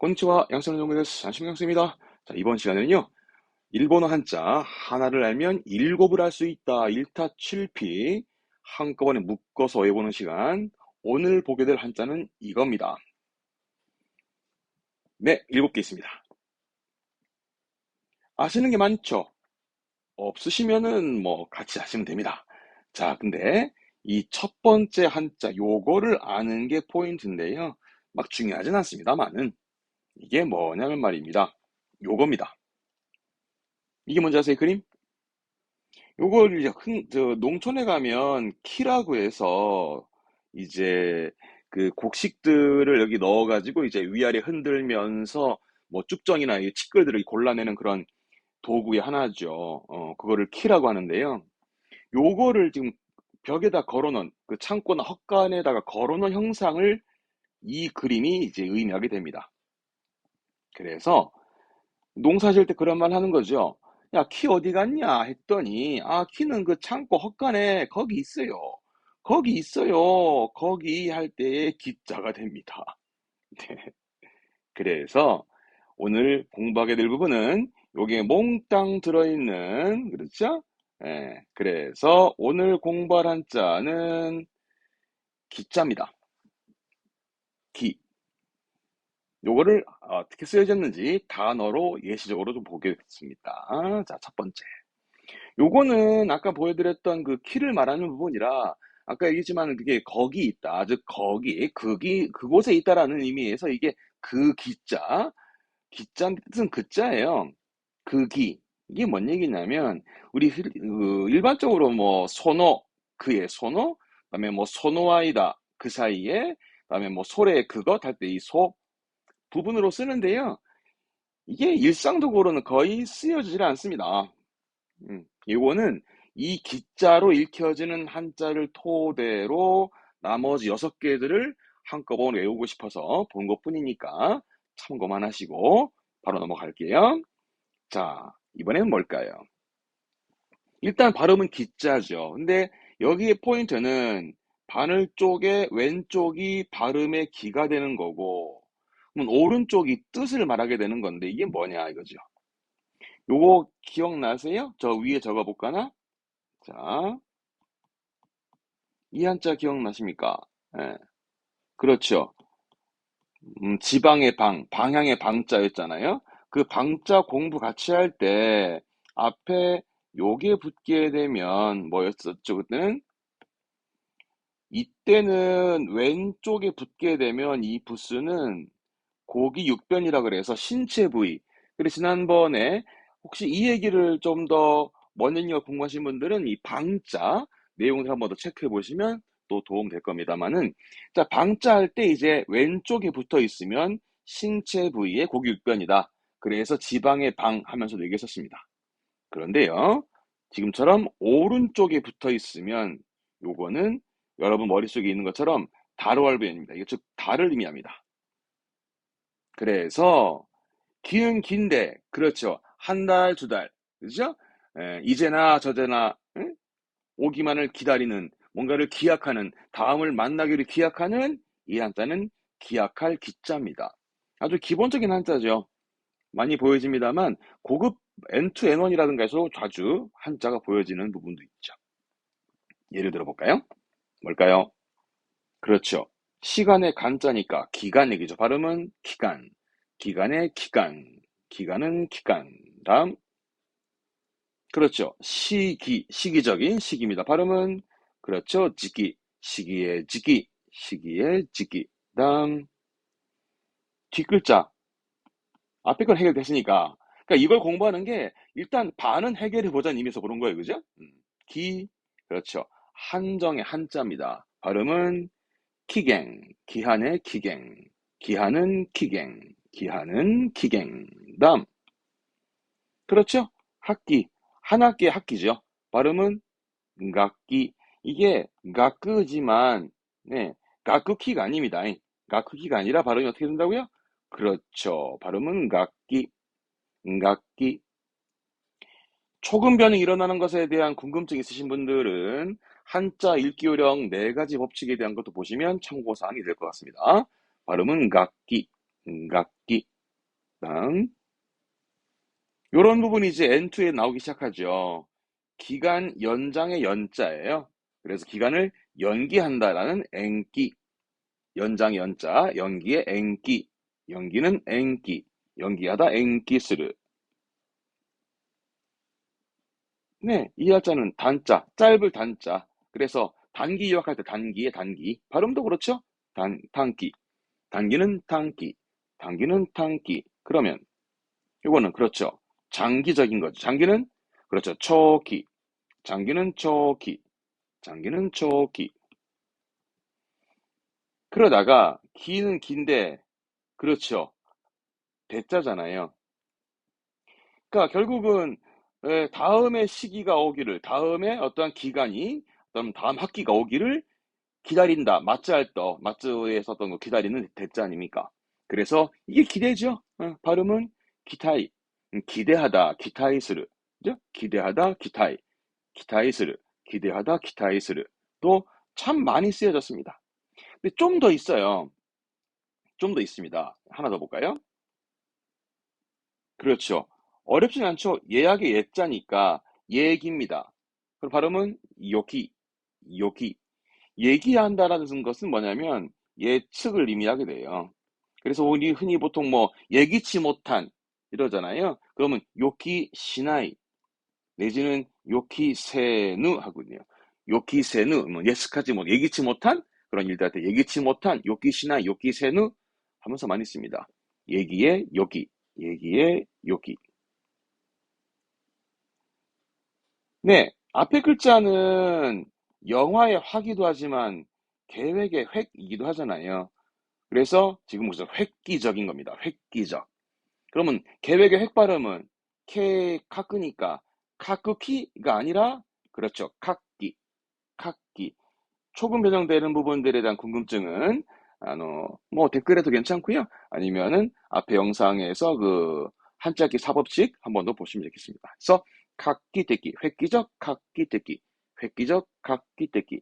konnichiwa, 양성정です안심경입니다 자, 이번 시간에는요, 일본어 한자 하나를 알면 일곱을 알 수 있다. 1타 7피 한꺼번에 묶어서 외우는 시간. 오늘 보게 될 한자는 이겁니다. 네, 7개 있습니다. 아시는 게 많죠? 없으시면은 뭐 같이 하시면 됩니다. 자, 근데 이 첫 번째 한자 요거를 아는 게 포인트인데요. 막 중요하진 않습니다만은 이게 뭐냐면 말입니다. 요겁니다. 이게 뭔지 아세요, 그림? 요걸 이제 농촌에 가면 키라고 해서 이제 그 곡식들을 여기 넣어가지고 이제 위아래 흔들면서 뭐 쭉정이나 이 치끌들을 골라내는 그런 도구의 하나죠. 그거를 키라고 하는데요. 요거를 지금 벽에다 걸어놓은 그 창고나 헛간에다가 걸어놓은 형상을 이 그림이 이제 의미하게 됩니다. 그래서 농사 지을 때 그런 말 하는 거죠. 야, 키 어디 갔냐? 했더니, 아, 키는 그 창고 헛간에 거기 있어요. 거기 있어요. 거기 할 때의 기자가 됩니다. 네. 그래서 오늘 공부하게 될 부분은 요게 몽땅 들어있는, 그렇죠? 예, 그래서 오늘 공부할 한자는 기자입니다. 기. 요거를 어떻게 쓰여졌는지 단어로 예시적으로 좀 보겠습니다. 자, 첫 번째. 요거는 아까 보여드렸던 그 키를 말하는 부분이라 아까 얘기했지만 그게 거기 있다. 즉 거기, 그곳에 있다라는 의미에서 이게 그 기자, 기자는 뜻은 그자예요. 그기. 이게 뭔 얘기냐면 우리 일반적으로 뭐 소노, 그의 소노, 그다음에 뭐 소노아이다 그 사이에, 그다음에 뭐 소래 그것 할 때 이 소 부분으로 쓰는데요. 이게 일상적으로는 거의 쓰여지질 않습니다. 이거는 이 기자로 읽혀지는 한자를 토대로 나머지 6개들을 한꺼번에 외우고 싶어서 본 것뿐이니까 참고만 하시고 바로 넘어갈게요. 자, 이번엔 뭘까요? 일단 발음은 기자죠. 근데 여기에 포인트는 바늘 쪽에 왼쪽이 발음의 기가 되는 거고, 그럼 오른쪽이 뜻을 말하게 되는 건데 이게 뭐냐 이거죠. 요거 기억나세요? 저 위에 적어 볼까나? 자, 이 한자 기억나십니까? 예, 그렇죠. 지방의 방, 방향의 방자였잖아요. 그 방자 공부 같이 할 때 앞에 요게 붙게 되면 뭐였었죠? 그때는 이때는 왼쪽에 붙게 되면 이 부스는 고기 육변이라 그래서 신체 부위. 그래서 지난번에 혹시 이 얘기를 좀 더 먼저 공부하신 분들은 이 방자 내용을 한번 더 체크해 보시면 또 도움 될 겁니다만은, 자, 방자 할 때 이제 왼쪽에 붙어 있으면 신체 부위의 고기 육변이다. 그래서 지방의 방 하면서도 얘기했었습니다. 그런데요, 지금처럼 오른쪽에 붙어 있으면 요거는 여러분 머릿속에 있는 것처럼 다로할변입니다. 이게 즉 달을 의미합니다. 그래서 기는 긴데, 그렇죠. 한 달, 두 달, 그죠? 이제나 저제나 응? 오기만을 기다리는, 뭔가를 기약하는, 다음을 만나기를 기약하는 이 한자는 기약할 기자입니다. 아주 기본적인 한자죠. 많이 보여집니다만 고급 N2N1이라든가 해서 자주 한자가 보여지는 부분도 있죠. 예를 들어 볼까요? 뭘까요? 그렇죠. 시간의 간자니까 기간 얘기죠. 발음은 기간. 기간의 기간. 기간은 기간. 다음. 그렇죠. 시기적인 시기입니다. 발음은 그렇죠. 지기. 시기의 지기. 시기의 지기. 다음. 뒷글자. 앞에 건 해결됐으니까. 그러니까 이걸 공부하는 게 일단 반은 해결해 보자는 의미에서 그런 거예요. 그죠? 기. 그렇죠. 한정의 한자입니다. 발음은 기갱, 기한의 기갱, 기한은 기갱, 기한은 기갱. 다음, 그렇죠? 학기, 한 학기의 학기죠. 발음은 ngak기. 이게 ngak지만, 네, ngakki가 아닙니다. ngakki가 아니라 발음이 어떻게 된다고요? 그렇죠. 발음은 ngak기, ngak기. 초급 변형이 일어나는 것에 대한 궁금증 있으신 분들은 한자 읽기 요령 4가지 법칙에 대한 것도 보시면 참고사항이 될 것 같습니다. 발음은 각기, 각기. 다음. 요런 부분이 이제 N2에 나오기 시작하죠. 기간 연장의 연자예요. 그래서 기간을 연기한다라는延期. 연장의 연자, 연기의延期. 연기는延期. 연기하다延期する. 네, 이 한자는 단자, 짧을 단자. 그래서 단기 요약할 때 단기의 단기. 발음도 그렇죠? 단기. 단기는 단기. 단기는 단기. 그러면 요거는 그렇죠. 장기적인 거죠. 장기는 그렇죠. 초기. 장기는 초기. 장기는 초기. 그러다가 기는 긴데 그렇죠. 대자잖아요. 그러니까 결국은 다음의 시기가 오기를, 다음에 어떠한 기간이, 다음 학기가 오기를 기다린다. 마츠알떠, 마츠에서 어떤 거 기다리는 대자 아닙니까? 그래서 이게 기대죠. 발음은 기타이. 기대하다, 기타이스르. 그죠? 기대하다, 기타이. 기타이스르. 기대하다, 기타이스르. 또 참 많이 쓰여졌습니다. 근데 좀 더 있어요. 좀 더 있습니다. 하나 더 볼까요? 그렇죠. 어렵진 않죠. 예약의 예자니까 얘기입니다. 그럼 발음은 요기, 요기. 얘기한다라는 것은 뭐냐면 예측을 의미하게 돼요. 그래서 우리 흔히 보통 뭐 예기치 못한 이러잖아요. 그러면 요키 시나이 내지는 요키 세누 하거든요. 요키 세누 뭐 예측하지 못 예기치 못한 그런 일들한테 예기치 못한 요키 시나이 요키 세누 하면서 많이 씁니다. 얘기의 요기, 얘기의 요기. 네, 앞에 글자는 영화의 화기도 하지만 계획의 획이기도 하잖아요. 그래서 지금 무슨 획기적인 겁니다. 획기적. 그러면 계획의 획 발음은 카크니까 카크키가 아니라 그렇죠. 카끼, 카끼. 초급 변형되는 부분들에 대한 궁금증은 뭐 댓글에도 괜찮고요. 아니면은 앞에 영상에서 그 한자기 사법칙 한 번 더 보시면 되겠습니다. 그래서 각기대기, 획기적 각기대기, 획기적 각기대기.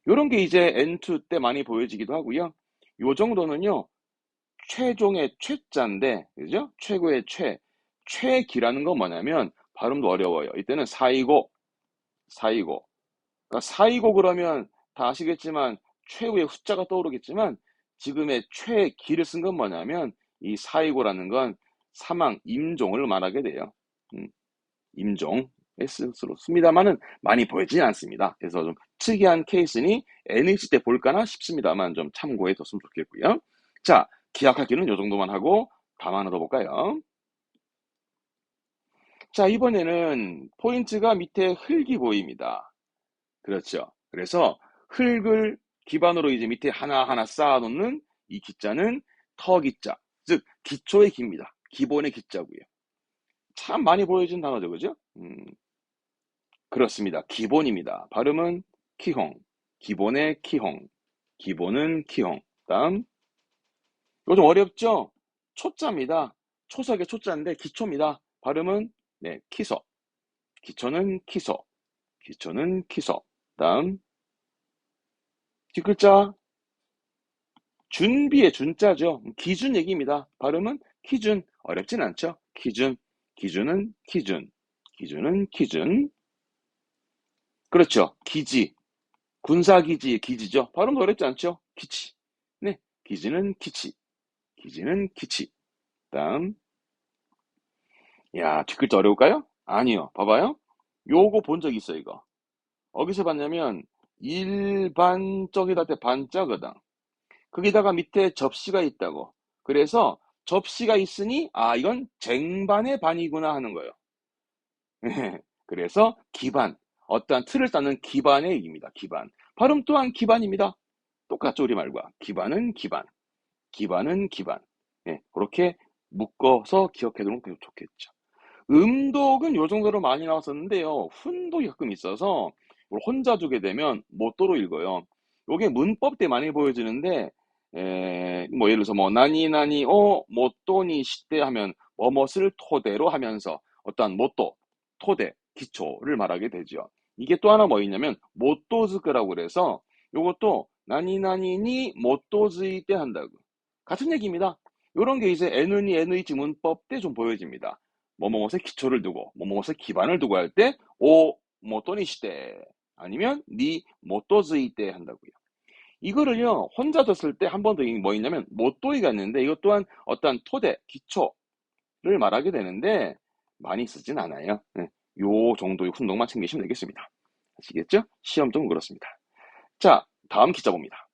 요런 게 이제 N2 때 많이 보여지기도 하고요. 요 정도는요. 최종의 최자인데, 그죠? 최고의 최기라는 건 뭐냐면 발음도 어려워요. 이때는 사이고, 사이고. 그러니까 사이고 그러면 다 아시겠지만 최후의 후자가 떠오르겠지만 지금의 최기를 쓴 건 뭐냐면 이 사이고라는 건 사망, 임종을 말하게 돼요. 임종. S로 씁니다만은 많이 보이지는 않습니다. 그래서 좀 특이한 케이스니 NH 때 볼까나 싶습니다만 좀 참고해 뒀으면 좋겠고요. 자, 기억하기는 요 정도만 하고 다음 하나 더 볼까요? 자, 이번에는 포인트가 밑에 흙이 보입니다. 그렇죠. 그래서 흙을 기반으로 이제 밑에 하나하나 쌓아놓는 이 기자는 터기자, 즉 기초의 기입니다. 기본의 기자고요. 참 많이 보여진 단어죠, 그죠? 그렇습니다. 기본입니다. 발음은 키홍, 기본의 키홍, 기본은 키홍. 다음, 이거 좀 어렵죠? 초자입니다. 초석의 초자인데 기초입니다. 발음은 네, 키서, 기초는 키서, 기초는 키서. 다음, 뒷글자 준비의 준자죠. 기준 얘기입니다. 발음은 기준. 어렵진 않죠. 기준. 기준은 기준. 기준은 기준. 그렇죠. 기지. 군사기지의 기지죠. 발음도 어렵지 않죠. 기치. 네. 기지는 기치. 기지는 기치. 다음. 야, 뒷글자 어려울까요? 아니요. 봐봐요. 요거 본 적 있어, 이거. 어디서 봤냐면, 일반적이다 때 반자거든. 거기다가 밑에 접시가 있다고. 그래서 접시가 있으니 아 이건 쟁반의 반이구나 하는 거예요. 그래서 기반, 어떠한 틀을 쌓는 기반의 얘기입니다. 기반. 발음 또한 기반입니다. 똑같죠 우리말과. 기반은 기반, 기반은 기반. 네, 그렇게 묶어서 기억해 두면 좋겠죠. 음독은 요 정도로 많이 나왔었는데요. 훈독이 가끔 있어서 혼자 두게 되면 못도로 읽어요. 요게 문법 때 많이 보여지는데 뭐 예를 들어서 뭐 나니 못도니 시대 하면 뭐뭇을 토대로 하면서 어떠한 못도, 토대, 기초를 말하게 되죠. 이게 또 하나 뭐 있냐면 못도즈크라고 그래서 요것도 나니니 못도즈이 때 한다고. 같은 얘기입니다. 요런 게 이제 NNE, NH 문법 때 좀 보여집니다. 뭐뭐뭐의 기초를 두고, 뭐뭐뭐의 기반을 두고 할 때, 뭐 또니 시대, 아니면 니 모토즈이 때 한다고요. 이거를요, 혼자 뒀을 때 한 번 더 뭐 있냐면, 모토이가 있는데, 이것 또한 어떠한 토대, 기초를 말하게 되는데, 많이 쓰진 않아요. 네, 요 정도의 훈독만 챙기시면 되겠습니다. 아시겠죠? 시험점은 그렇습니다. 자, 다음 기자 봅니다.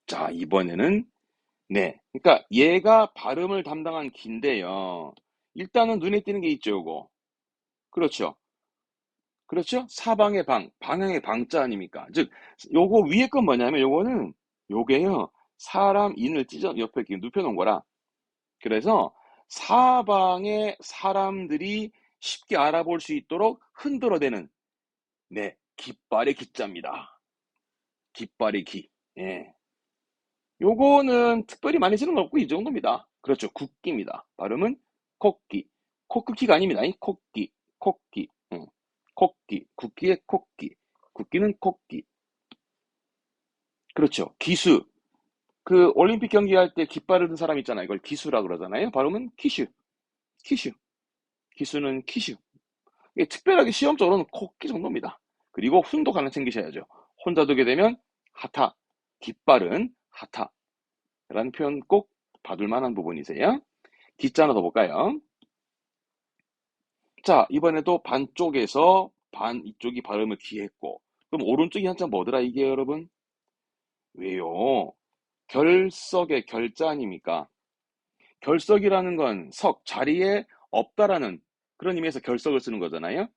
자, 이번에는 네. 그러니까 얘가 발음을 담당한 기인데요. 일단은 눈에 띄는 게 있죠, 요거. 그렇죠. 그렇죠? 사방의 방, 방향의 방자 아닙니까? 즉, 요거 위에 건 뭐냐면 요거는 요게요. 사람 인을 찢어 옆에 이렇게 눕혀놓은 거라. 그래서 사방의 사람들이 쉽게 알아볼 수 있도록 흔들어대는 네, 깃발의 기자입니다. 깃발의 기. 예. 요거는 특별히 많이 쓰는 거 없고 이 정도입니다. 그렇죠. 국기입니다. 발음은 코끼. 코끼가 아닙니다. 이 코끼. 코끼. 응. 코끼. 국기의 코끼. 국기는 코끼. 그렇죠. 기수. 그 올림픽 경기할 때 깃발을 든 사람 있잖아요. 이걸 기수라 그러잖아요. 발음은 키슈. 키슈. 기수는 키슈. 이게 특별하게 시험적으로는 코끼 정도입니다. 그리고 훈독 하나 챙기셔야죠. 혼자 두게 되면 하타. 깃발은 하타. 라는 표현 꼭 봐둘 만한 부분이세요. 기자 하나 더 볼까요? 자, 이번에도 반쪽에서 반 이쪽이 발음을 귀했고, 그럼 오른쪽이 한자 뭐더라 이게 여러분? 왜요? 결석의 결자 아닙니까? 결석이라는 건 석, 자리에 없다라는 그런 의미에서 결석을 쓰는 거잖아요.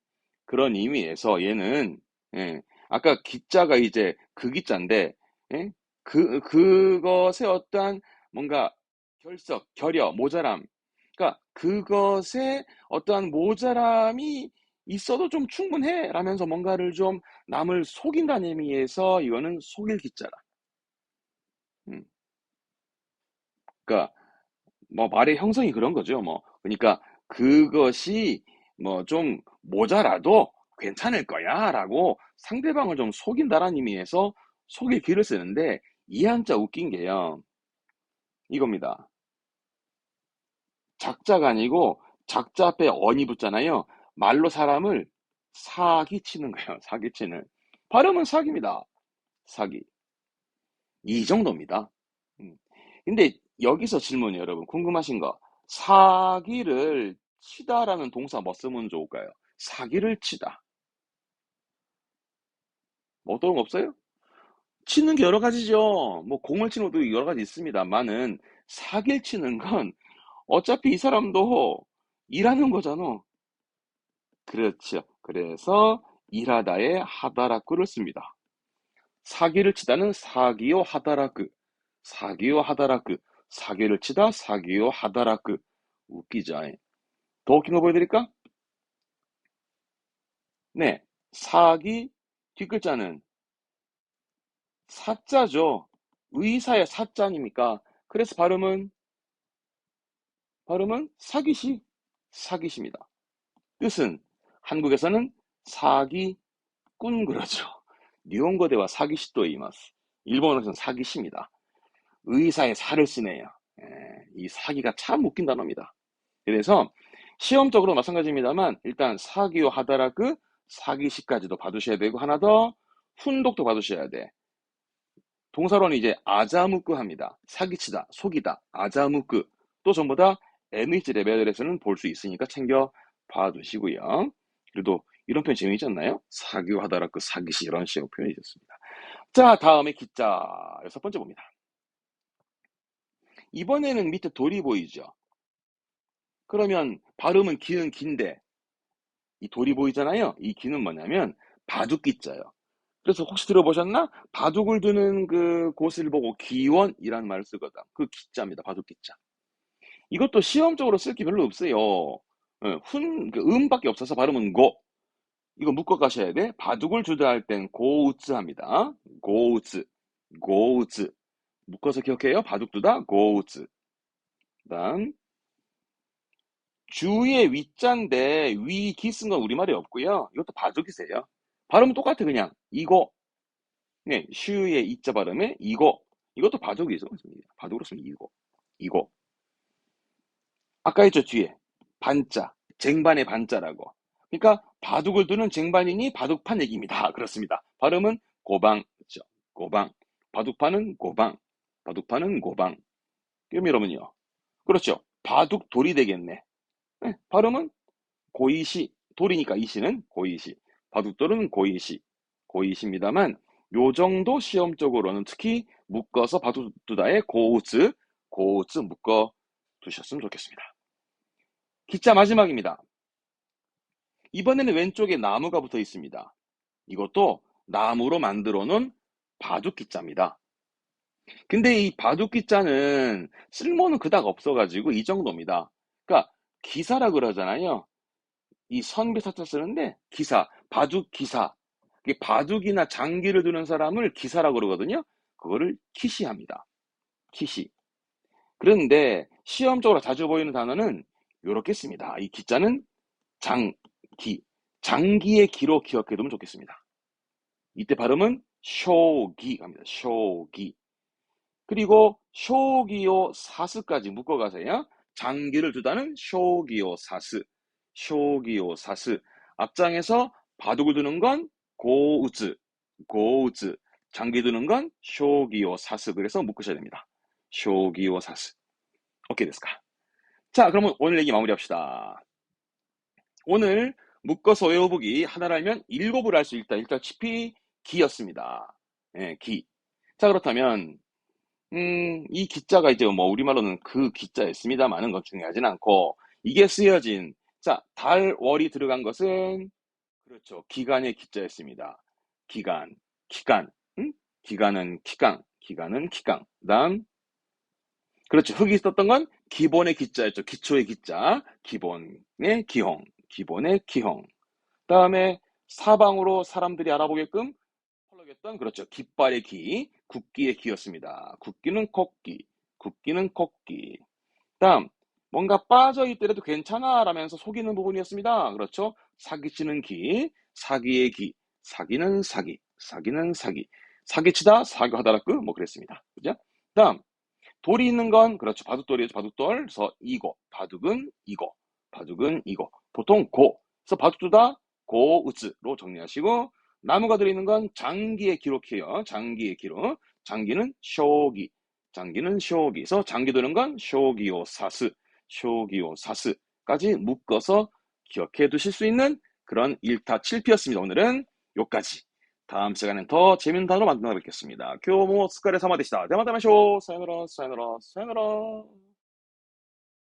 그런 의미에서 얘는 예, 아까 기자가 이제 그 기자인데 예? 그것의 어떠한 뭔가 결석, 결여, 모자람 그러니까 그것에 어떠한 모자람이 있어도 좀 충분해 라면서 뭔가를 좀 남을 속인다는 의미에서 이거는 속일 기자라. 음. 그러니까 뭐 말의 형성이 그런 거죠. 뭐 그러니까 그것이 뭐 좀 모자라도 괜찮을 거야라고 상대방을 좀 속인다라는 의미에서 속일 기를 쓰는데 이 한자 웃긴 게요. 이겁니다. 작자가 아니고 작자 앞에 언이 붙잖아요. 말로 사람을 사기치는 거예요. 사기치는. 발음은 사기입니다. 사기. 이 정도입니다. 음. 근데 여기서 질문이에요, 여러분. 궁금하신 거. 사기를 치다라는 동사 뭐 쓰면 좋을까요? 사기를 치다. 뭐 어떤 거 없어요? 치는 게 여러 가지죠. 뭐 공을 치는 것도 여러 가지 있습니다만은 사기를 치는 건 어차피 이 사람도 일하는 거잖아. 그렇죠. 그래서 일하다에 하다라꾸를 씁니다. 사기를 치다는 사기요 하다라크. 사기요 하다라크. 사기를 치다 사기요 하다라크. 웃기죠. 더 웃긴 거 보여드릴까? 네. 사기 뒷글자는 사자죠. 의사의 사자 아닙니까? 그래서 발음은 사기시. 사기시입니다. 뜻은 한국에서는 사기꾼 그러죠. 니혼고대와 사기시도 이마스. 일본어에서는 사기시입니다. 의사의 사를 쓰네요. 이 사기가 참 웃긴 단어입니다. 그래서 시험적으로 마찬가지입니다만 일단 사기요 하다라그 사기시까지도 봐두셔야 되고 하나 더 훈독도 봐두셔야 돼. 동사로는 이제 아자무크 합니다. 사기치다, 속이다, 아자무크 또 전부 다 MH 레벨에서는 볼 수 있으니까 챙겨 봐두시고요. 그래도 이런 표현 재미있지 않나요? 사기요 하다라그 사기시 이런 식으로 표현이 됐습니다. 자, 다음에 기자 여섯 번째 봅니다. 이번에는 밑에 돌이 보이죠? 그러면 발음은 기는 긴데 이 돌이 보이잖아요. 이 기는 뭐냐면 바둑기자예요. 그래서 혹시 들어보셨나? 바둑을 두는 그 곳을 보고 기원이라는 말을 쓰거든. 그 기자입니다. 바둑기자. 이것도 시험적으로 쓸 게 별로 없어요. 그 음밖에 없어서 발음은 고. 이거 묶어 가셔야 돼. 바둑을 주다 할 땐 고우츠 합니다. 고우츠. 고우츠. 묶어서 기억해요. 바둑 두다 고우츠. 그다음 주의 위자인데 위기 쓴 건 우리말에 없고요. 이것도 바둑이세요. 발음은 똑같아 그냥 이거. 네, 슈의 이자 발음에 이거. 이것도 바둑이죠. 바둑으로 쓰면 이거. 이고. 아까 했죠, 뒤에. 반자, 쟁반의 반자라고. 그러니까 바둑을 두는 쟁반이니 바둑판 얘기입니다. 그렇습니다. 발음은 고방, 그렇죠? 고방. 바둑판은 고방. 바둑판은 고방. 여러분요. 그렇죠. 바둑돌이 되겠네. 네, 발음은 고이시. 돌이니까 이시는 고이시. 바둑돌은 고이시. 고이시입니다만 요 정도 시험적으로는 특히 묶어서 바둑 두다에 고우즈, 고우즈 묶어 두셨으면 좋겠습니다. 기자 마지막입니다. 이번에는 왼쪽에 나무가 붙어 있습니다. 이것도 나무로 만들어 놓은 바둑 기자입니다. 근데 이 바둑 기자는 쓸모는 그닥 없어가지고 이 정도입니다. 그러니까 기사라 그러잖아요. 이 선비사자 쓰는데 기사, 바둑 기사. 이게 바둑이나 장기를 두는 사람을 기사라고 그러거든요. 그거를 키시합니다. 키시. 그런데 시험적으로 자주 보이는 단어는 요렇게 씁니다. 이 기자는 장기, 장기의 기로 기억해두면 좋겠습니다. 이때 발음은 쇼기 갑니다. 쇼기. 그리고 쇼기요 사스까지 묶어가세요. 장기를 두다는 쇼기요 사스. 쇼기요 사스. 앞장에서 바둑을 두는 건 고우즈, 고우즈. 장기 두는 건 쇼기요 사스. 그래서 묶으셔야 됩니다. 쇼기요 사스. 오케이 됐을까? 자, 그러면 오늘 얘기 마무리합시다. 오늘 묶어서 외워보기 하나를 알면 일곱을 알 수 있다. 일다시피 기였습니다. 예, 기. 자, 그렇다면 이 기자가 이제 뭐 우리말로는 그 기자였습니다만은 건 중요하진 않고 이게 쓰여진 자, 달, 월이 들어간 것은 그렇죠. 기간의 기자였습니다. 기간, 기간, 기간은 기강, 기간은 기강. 그다음 그렇죠. 흙이 썼던 건 기본의 기자였죠. 기초의 기자, 기본의 기홍, 기본의 기홍. 그다음에 사방으로 사람들이 알아보게끔 펄럭였던 그렇죠. 깃발의 기, 국기의 기였습니다. 국기는 코끼, 국기는 코끼. 다음 뭔가 빠져 있더라도 괜찮아 라면서 속이는 부분이었습니다. 그렇죠. 사기치는 기, 사기의 기, 사기는 사기, 사기는 사기. 사기치다, 사교하다라 뭐 그랬습니다. 그죠? 다음 돌이 있는 건 그렇죠. 바둑돌이죠. 바둑돌. 그래서 이거, 바둑은 이거, 바둑은 이거. 보통 고. 그래서 바둑두다 고우즈로 정리하시고 나무가 들어있는 건 장기에 기록해요. 장기에 기록. 장기는 쇼기, 장기는 쇼기. 그래서 장기 두는 건 쇼기요 사스, 쇼기요 사스까지 묶어서 기억해 두실 수 있는 그런 1타 7피였습니다. 오늘은 요까지. 다음 시간엔 더 재밌는 단어로 만나 뵙겠습니다. 교모 스카레 사마でした。ではまた会いましょう。さよなら、さよなら、さよなら。